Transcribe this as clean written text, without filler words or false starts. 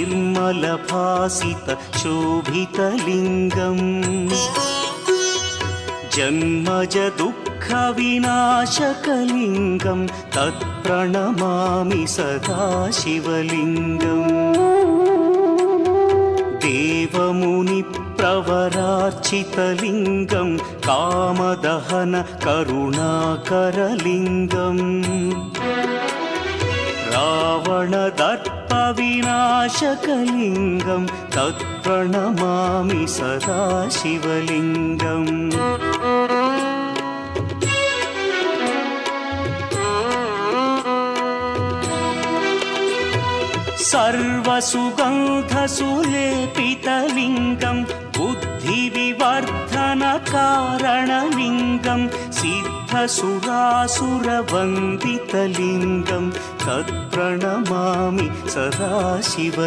निर्मलभासित शोभितलिङ्गम् जन्मज दुःखविनाशकलिङ्गं तत्प्रणमामि सदा शिवलिङ्गम् देवमुनिप्रवरार्चितलिङ्गं कामदहन करुणाकरलिङ्गम् रावणदर्पविनाशकलिङ्गं तत्प्रणमामि सदा शिवलिङ्गम् सर्वसुगन्धसुलेपितलिङ्गं बुद्धिविवर्धनकारणलिङ्गं सिद्धसुरासुरवन्दितलिङ्गं तत्प्रणमामि सदा शिव